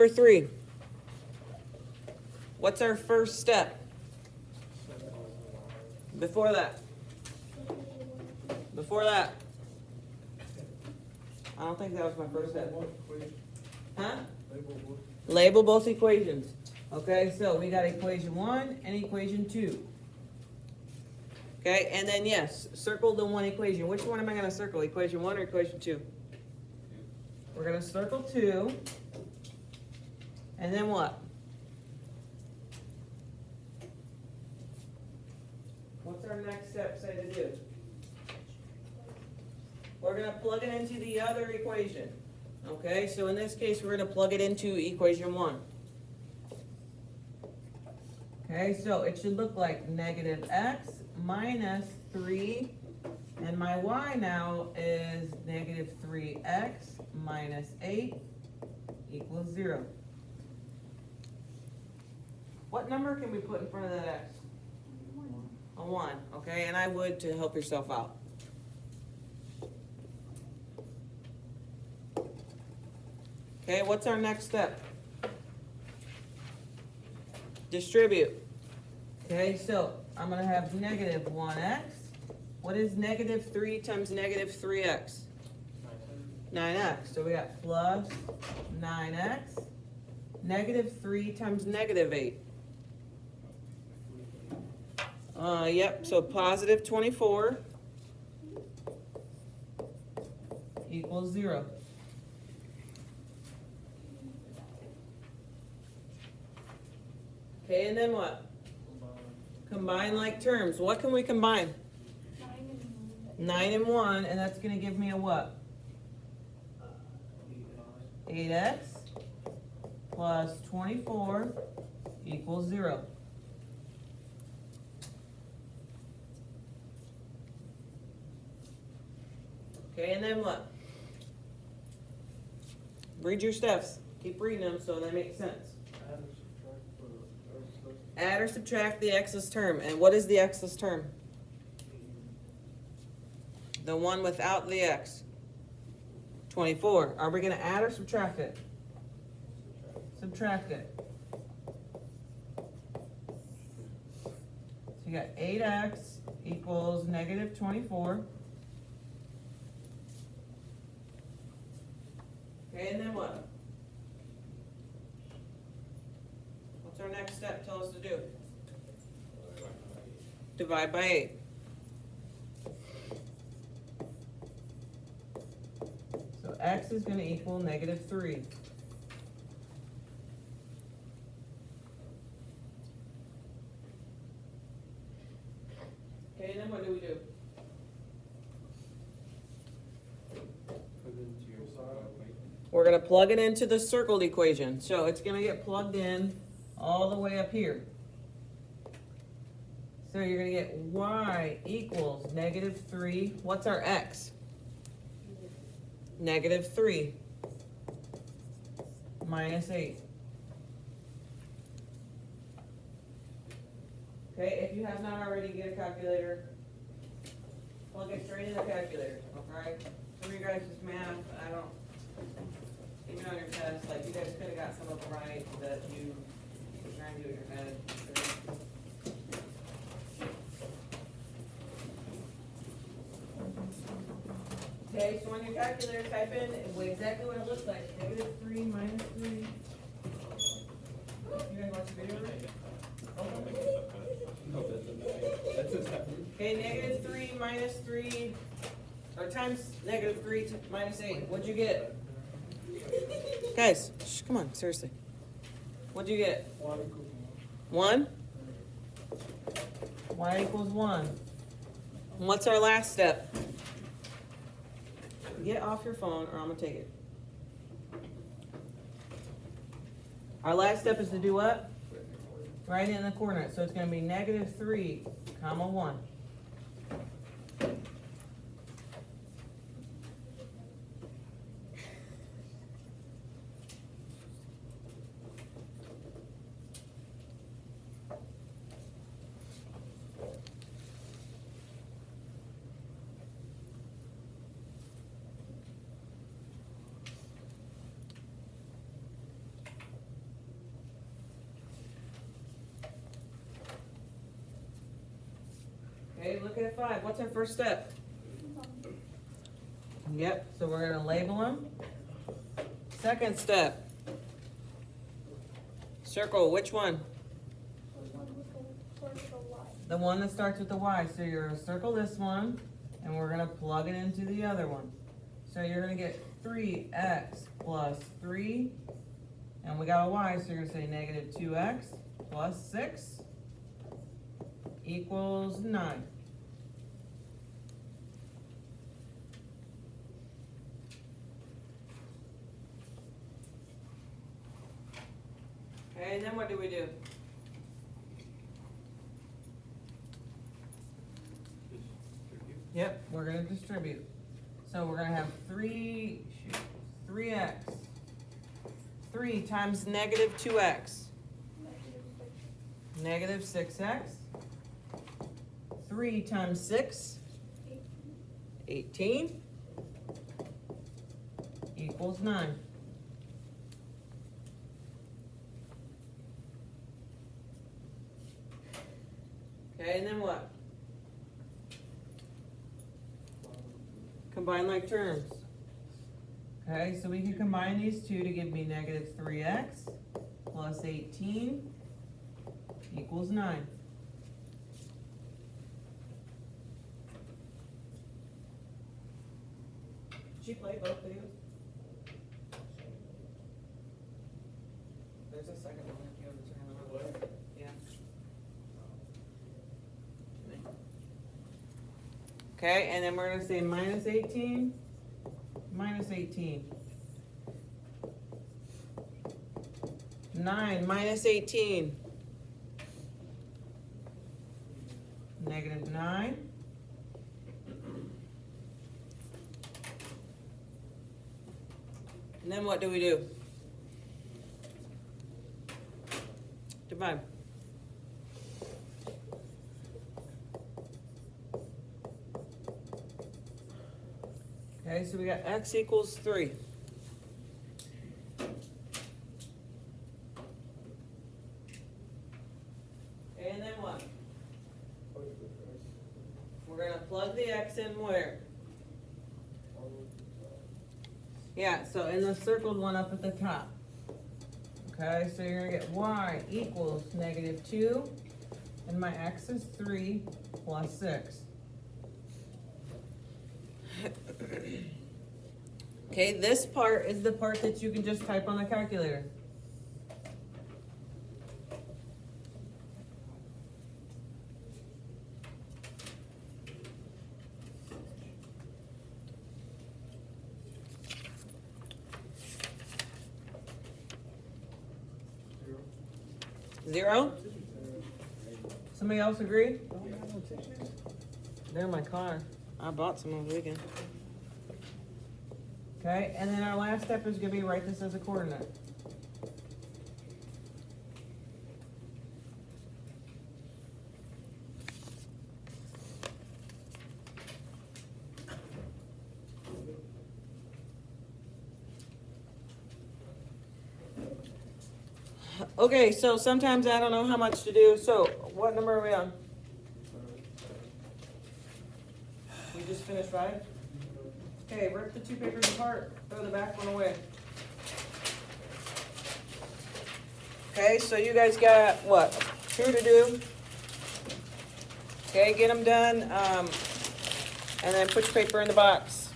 number 3. What's our first step? Before that. Before that. I don't think that was my first step. Huh? Label both equations. Okay, so we got equation 1 and equation 2. Okay, and then yes, circle the one equation. Which one am I going to circle? Equation 1 or equation 2? We're going to circle 2. And then what? What's our next step say to do? We're going to plug it into the other equation. Okay, so in this case, we're going to plug it into equation 1. Okay, so it should look like negative x minus 3, and my y now is negative 3x minus 8 equals 0. What number can we put in front of that x? A 1, okay, and I would to help yourself out. Okay, what's our next step? Distribute. Okay, so I'm going to have negative 1x. What is negative 3 times negative 3x? 9x. So we got plus 9x. Negative 3 times negative 8. Yep, so positive 24 equals 0. Okay, and then what? Combine like terms. What can we combine? 9 and 1, and that's going to give me a what? 8x plus 24 equals 0. Okay, and then what? Read your steps. Keep reading them so they make sense. Add or subtract the x's term. And what is the x's term? The one without the x. 24. Are we going to add or subtract it? Subtract it. So you got 8x equals negative 24. Okay, and then what? What's our next step? Tell us to do. Divide by 8. So x is going to equal negative 3. Okay, and then what do we do? We're going to plug it into the circled equation. So it's going to get plugged in all the way up here. So you're going to get y equals negative 3. What's our x? Negative 3 minus 8. Okay, if you have not already, get a calculator. Plug it straight in the calculator. Okay? Some of you guys just math, I don't. Even on your test, like you guys could have got some of them right that you were trying to do in your head. Okay, so on your calculator, type in exactly what it looks like. Negative 3 minus 3. You guys watch the video? Okay, negative 3 minus 3, or times negative 3 minus 8. What'd you get? Guys, shh, come on, seriously. What'd you get? 1? Y equals 1. And what's our last step? Get off your phone or I'm going to take it. Our last step is to do what? Write it in the coordinates. So it's going to be negative 3, comma 1. Okay, look at 5. What's our first step? Yep, so we're gonna label them. Second step. Circle, which one? The one that starts with the Y. So you're gonna circle this one, and we're gonna plug it into the other one. So you're gonna get 3x plus 3, and we got a Y, so you're gonna say negative 2x plus 6 equals 9. Okay, and then what do we do? Yep, we're gonna distribute. So we're gonna have 3x. 3 times negative 2x. Negative 6x. 3 times 6. 18. Equals 9. Okay, and then what? Combine like terms. Okay, so we can combine these two to give me negative 3x plus 18 equals 9. Did she play both videos? There's a second one if you have to turn them on. Yeah. Okay, and then we're going to say minus 18, minus 18. 9 minus 18. Negative 9. And then what do we do? Divide. Okay, so we got x equals 3. And then what? We're going to plug the x in where? Yeah, so in the circled one up at the top. Okay, so you're going to get y equals negative 2, and my x is 3 plus 6. Okay, this part is the part that you can just type on the calculator. Zero? Somebody else agree? They're in my car. I bought some over the weekend. Okay, and then our last step is going to be write this as a coordinate. Okay, so sometimes I don't know how much to do. So what number are we on? We just finished 5? Okay, rip the 2 papers apart. Throw the back one away. Okay, so you guys got, what, 2 to do? Okay, get them done. And then put your paper in the box.